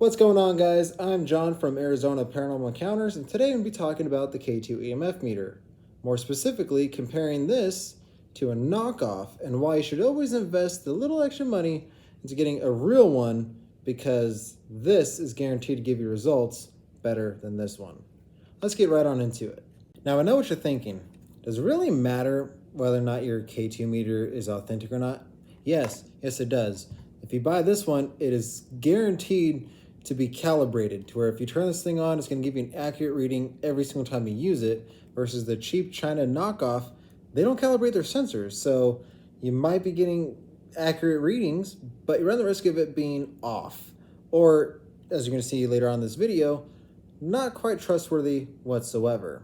What's going on, guys? I'm John from Arizona Paranormal Encounters, and today I'm going to be talking about the K2 EMF meter. More specifically, comparing this to a knockoff and why you should always invest the little extra money into getting a real one, because this is guaranteed to give you results better than this one. Let's get right on into it. Now, I know what you're thinking. Does it really matter whether or not your K2 meter is authentic or not? Yes, it does. If you buy this one, it is guaranteed to be calibrated to where if you turn this thing on, it's going to give you an accurate reading every single time you use it, versus the cheap China knockoff. They don't calibrate their sensors, so you might be getting accurate readings, but you run the risk of it being off, or as you're going to see later on in this video, not quite trustworthy whatsoever.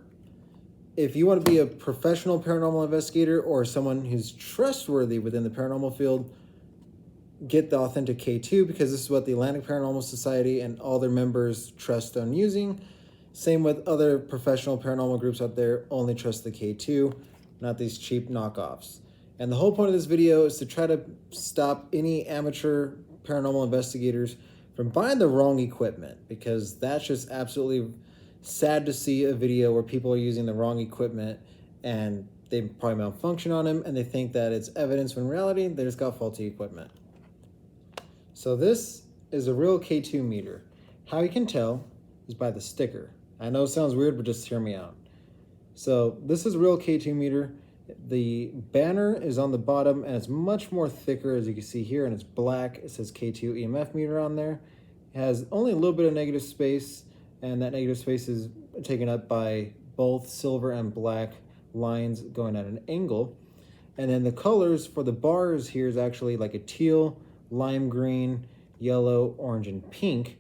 If you want to be a professional paranormal investigator or someone who's trustworthy within the paranormal field, get the authentic K2, because this is what the Atlantic Paranormal Society and all their members trust on using. Same with other professional paranormal groups out there, only trust the K2, not these cheap knockoffs. And the whole point of this video is to try to stop any amateur paranormal investigators from buying the wrong equipment, because that's just absolutely sad to see a video where people are using the wrong equipment and they probably malfunction on them and they think that it's evidence, when in reality they just got faulty equipment. So this is a real K2 meter. How you can tell is by the sticker. I know it sounds weird, but just hear me out. So this is a real K2 meter. The banner is on the bottom and it's much more thicker, as you can see here, and it's black. It says K2 EMF meter on there. It has only a little bit of negative space, and that negative space is taken up by both silver and black lines going at an angle. And then the colors for the bars here is actually like a teal, lime green, yellow, orange, and pink.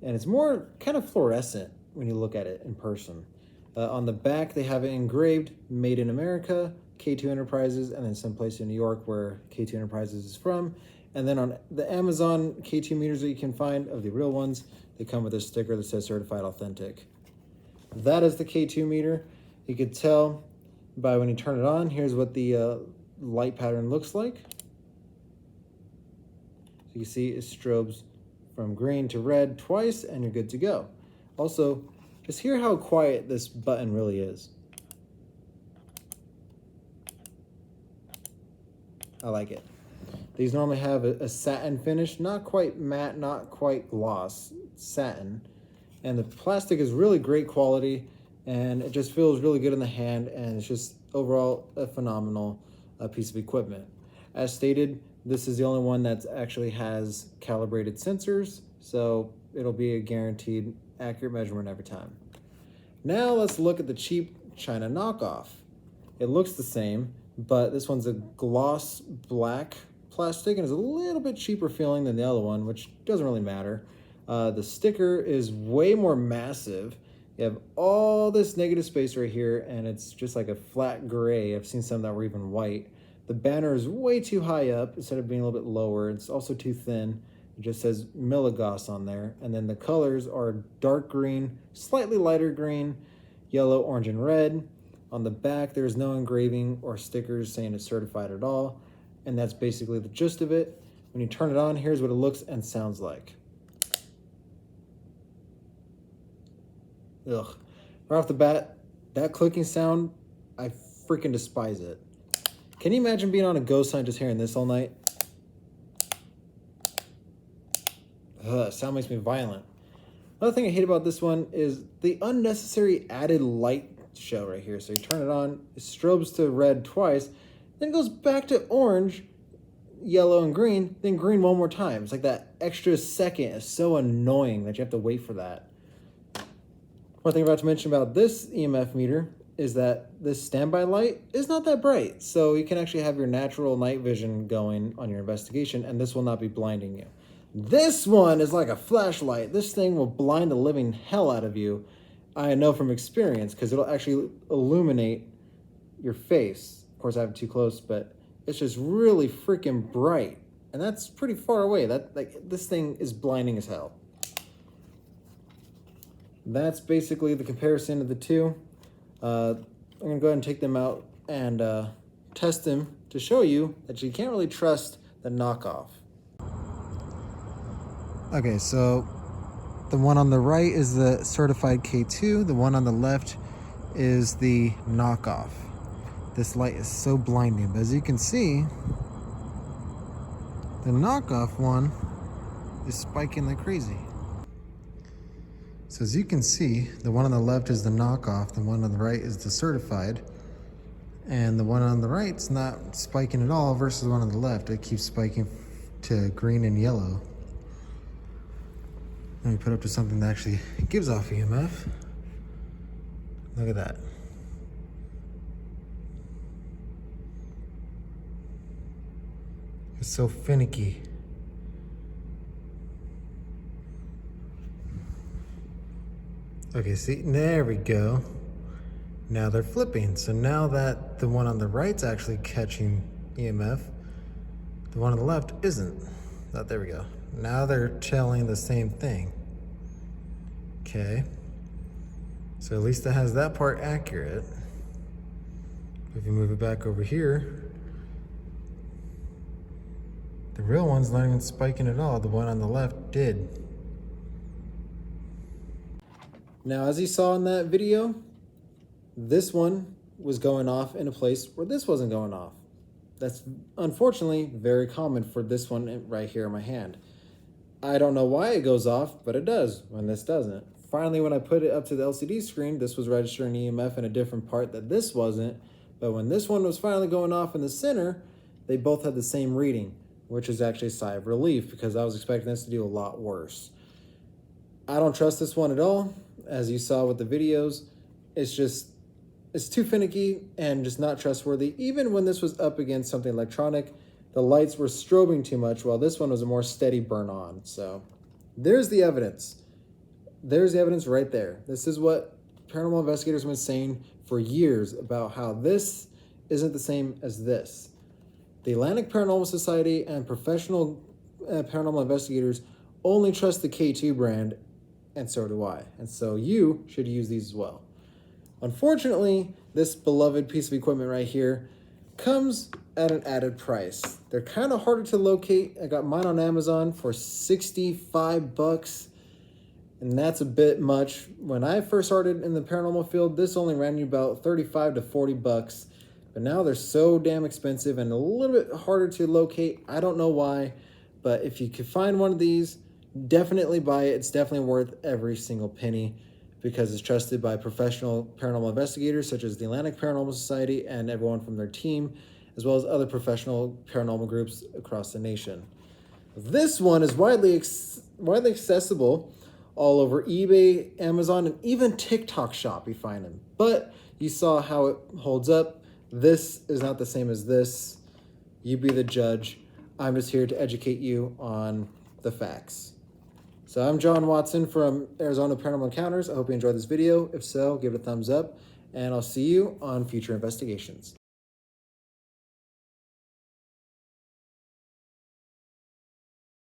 And it's more kind of fluorescent when you look at it in person. On the back, they have it engraved, Made in America, K2 Enterprises, and then someplace in New York where K2 Enterprises is from. And then on the Amazon K2 meters that you can find, of the real ones, they come with a sticker that says Certified Authentic. That is the K2 meter. You could tell by when you turn it on. Here's what the light pattern looks like. You see it strobes from green to red twice and you're good to go. Also, just hear how quiet this button really is. I like it. These normally have a satin finish, not quite matte, not quite gloss, satin. And the plastic is really great quality and it just feels really good in the hand, and it's just overall a phenomenal piece of equipment. As stated, this is the only one that actually has calibrated sensors, so it'll be a guaranteed accurate measurement every time. Now let's look at the cheap China knockoff. It looks the same, but this one's a gloss black plastic and is a little bit cheaper feeling than the other one, which doesn't really matter. The sticker is way more massive. You have all this negative space right here, and it's just like a flat gray. I've seen some that were even white. The banner is way too high up instead of being a little bit lower. It's also too thin. It just says milligauss on there. And then the colors are dark green, slightly lighter green, yellow, orange, and red. On the back, there's no engraving or stickers saying it's certified at all. And that's basically the gist of it. When you turn it on, here's what it looks and sounds like. Ugh. Right off the bat, that clicking sound, I freaking despise it. Can you imagine being on a ghost hunt just hearing this all night? Ugh, sound makes me violent. Another thing I hate about this one is the unnecessary added light show right here. So you turn it on, it strobes to red twice, then it goes back to orange, yellow, and green, then green one more time. It's like that extra second is so annoying that you have to wait for that. One thing I forgot to mention about this EMF meter is that this standby light is not that bright. So you can actually have your natural night vision going on your investigation, and this will not be blinding you. This one is like a flashlight. This thing will blind the living hell out of you. I know from experience, because it'll actually illuminate your face. Of course, I have it too close, but it's just really freaking bright. And that's pretty far away. This thing is blinding as hell. That's basically the comparison of the two. I'm going to go ahead and take them out and test them to show you that you can't really trust the knockoff. Okay, so The one on the right is the certified K2. The one on the left is the knockoff. This light is so blinding, but as you can see, the knockoff one is spiking like crazy. So as you can see, the one on the left is the knockoff, the one on the right is the certified, and the one on the right's not spiking at all versus the one on the left. It keeps spiking to green and yellow. Let me put up to something that actually gives off EMF. Look at that. It's so finicky. Okay, see, there we go. Now they're flipping. So now that the one on the right's actually catching EMF, the one on the left isn't. Oh, there we go. Now they're telling the same thing. Okay. So at least it has that part accurate. If you move it back over here, the real one's not even spiking at all. The one on the left did. Now, as you saw in that video, this one was going off in a place where this wasn't going off. That's unfortunately very common for this one right here in my hand. I don't know why it goes off, but it does when this doesn't. Finally, when I put it up to the LCD screen, this was registering EMF in a different part that this wasn't. But when this one was finally going off in the center, they both had the same reading, which is actually a sigh of relief because I was expecting this to do a lot worse. I don't trust this one at all. As you saw with the videos, it's too finicky and just not trustworthy. Even when this was up against something electronic, the lights were strobing too much, while this one was a more steady burn on. So there's the evidence. There's the evidence right there. This is what paranormal investigators have been saying for years about how this isn't the same as this. The Atlantic Paranormal Society and professional paranormal investigators only trust the K2 brand, and so do I. And so you should use these as well. Unfortunately, this beloved piece of equipment right here comes at an added price. They're kind of harder to locate. I got mine on Amazon for $65, and that's a bit much. When I first started in the paranormal field, this only ran you about $35 to $40, but now they're so damn expensive and a little bit harder to locate. I don't know why, but if you could find one of these, definitely buy it. It's definitely worth every single penny because it's trusted by professional paranormal investigators such as the Atlantic Paranormal Society and everyone from their team, as well as other professional paranormal groups across the nation. This one is widely accessible all over eBay, Amazon, and even TikTok shop you find them. But you saw how it holds up. This is not the same as this. You be the judge. I'm just here to educate you on the facts. So I'm John Watson from Arizona Paranormal Encounters. I hope you enjoyed this video. If so, give it a thumbs up, and I'll see you on future investigations.